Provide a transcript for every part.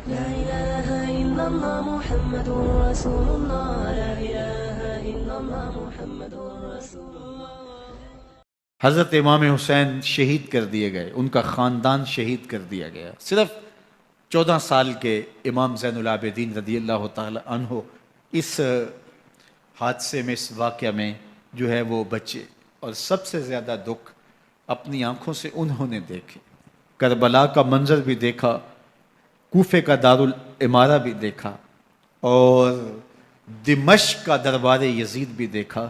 لا إله إلا الله محمد رسول الله لا إله إلا الله محمد رسول الله. حضرت امام حسین شہید کر دیے گئے، ان کا خاندان شہید کر دیا گیا. صرف 14 سال کے امام زین العابدین رضی اللہ تعالی عنہ اس حادثے میں، اس واقعہ میں جو ہے وہ بچے. اور سب سے زیادہ دکھ اپنی آنکھوں سے انہوں نے دیکھے. کربلا کا منظر بھی دیکھا، کوفے کا دارالعمارہ بھی دیکھا، اور دمشق کا دربار یزید بھی دیکھا،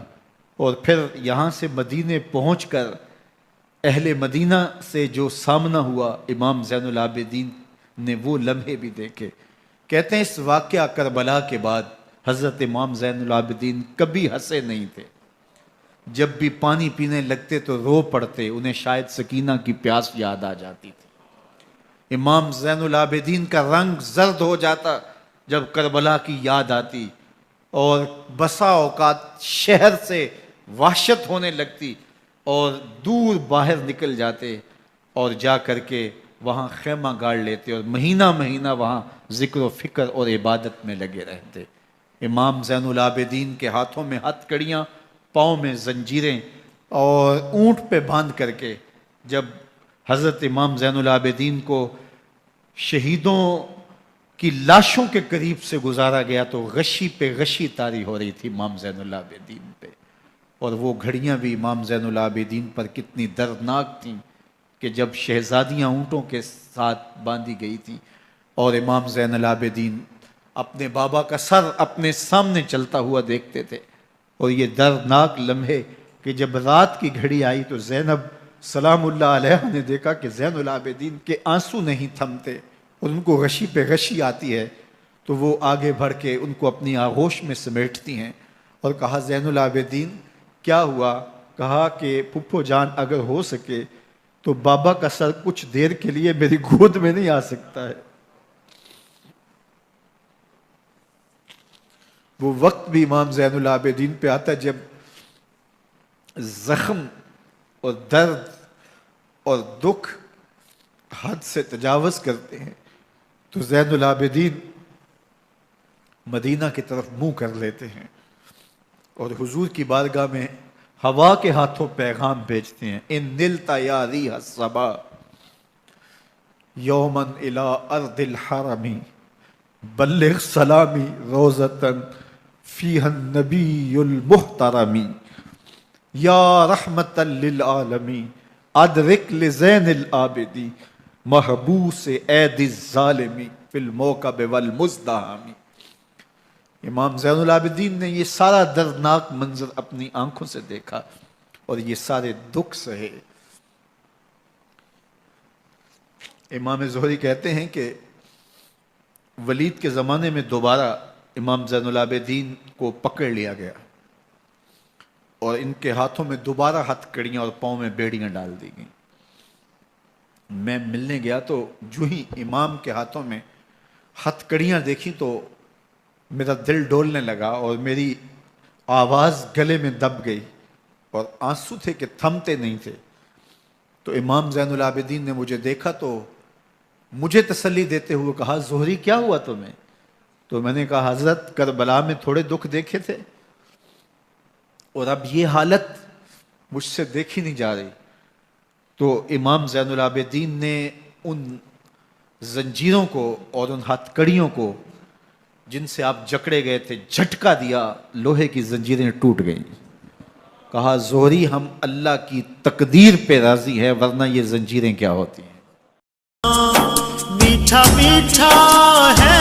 اور پھر یہاں سے مدینے پہنچ کر اہل مدینہ سے جو سامنا ہوا امام زین العابدین نے وہ لمحے بھی دیکھے. کہتے ہیں اس واقعہ کربلا کے بعد حضرت امام زین العابدین کبھی ہنسے نہیں تھے. جب بھی پانی پینے لگتے تو رو پڑتے، انہیں شاید سکینہ کی پیاس یاد آ جاتی تھی. امام زین العابدین کا رنگ زرد ہو جاتا جب کربلا کی یاد آتی، اور بسا اوقات شہر سے وحشت ہونے لگتی اور دور باہر نکل جاتے اور جا کر کے وہاں خیمہ گاڑ لیتے اور مہینہ مہینہ وہاں ذکر و فکر اور عبادت میں لگے رہتے. امام زین العابدین کے ہاتھوں میں ہتھ کڑیاں، پاؤں میں زنجیریں، اور اونٹ پہ باندھ کر کے جب حضرت امام زین العابدین کو شہیدوں کی لاشوں کے قریب سے گزارا گیا تو غشی پہ غشی طاری ہو رہی تھی امام زین العابدین پہ. اور وہ گھڑیاں بھی امام زین العابدین پر کتنی دردناک تھیں کہ جب شہزادیاں اونٹوں کے ساتھ باندھی گئی تھیں اور امام زین العابدین اپنے بابا کا سر اپنے سامنے چلتا ہوا دیکھتے تھے. اور یہ دردناک لمحے کہ جب رات کی گھڑی آئی تو زینب سلام اللہ علیہ نے دیکھا کہ زین العابدین کے آنسو نہیں تھمتے اور ان کو غشی پہ غشی آتی ہے، تو وہ آگے بڑھ کے ان کو اپنی آغوش میں سمیٹتی ہیں اور کہا زین العابدین کیا ہوا؟ کہا کہ پھپھو جان اگر ہو سکے تو بابا کا سر کچھ دیر کے لیے میری گود میں نہیں آ سکتا ہے. وہ وقت بھی امام زین العابدین پہ آتا جب زخم اور درد اور دکھ حد سے تجاوز کرتے ہیں تو زین العابدین مدینہ کی طرف منہ کر لیتے ہیں اور حضور کی بارگاہ میں ہوا کے ہاتھوں پیغام بھیجتے ہیں. ان نلتا یا ریح الصبا یوما الی ارض الحرم بلغ سلامی روزتن فیہا النبی المحترم یا رحمتا للعالمین ادرک لزین العابدی محبوس عید الظالمی فی الموکب والمزدحم. امام زین العابدین نے یہ سارا دردناک منظر اپنی آنکھوں سے دیکھا اور یہ سارے دکھ سہے. امام زہری کہتے ہیں کہ ولید کے زمانے میں دوبارہ امام زین العابدین کو پکڑ لیا گیا اور ان کے ہاتھوں میں دوبارہ ہتھ کڑیاں اور پاؤں میں بیڑیاں ڈال دی گئیں. میں ملنے گیا تو جو ہی امام کے ہاتھوں میں ہتھ کڑیاں دیکھی تو میرا دل ڈولنے لگا اور میری آواز گلے میں دب گئی اور آنسو تھے کہ تھمتے نہیں تھے. تو امام زین العابدین نے مجھے دیکھا تو مجھے تسلی دیتے ہوئے کہا زہری کیا ہوا تمہیں؟ تو میں نے کہا حضرت کربلا میں تھوڑے دکھ دیکھے تھے اور اب یہ حالت مجھ سے دیکھی نہیں جا رہی. تو امام زین العابدین نے ان زنجیروں کو اور ان ہتھ کڑیوں کو جن سے آپ جکڑے گئے تھے جھٹکا دیا، لوہے کی زنجیریں ٹوٹ گئیں. کہا زہری ہم اللہ کی تقدیر پہ راضی ہے ورنہ یہ زنجیریں کیا ہوتی ہیں. میٹھا میٹھا ہے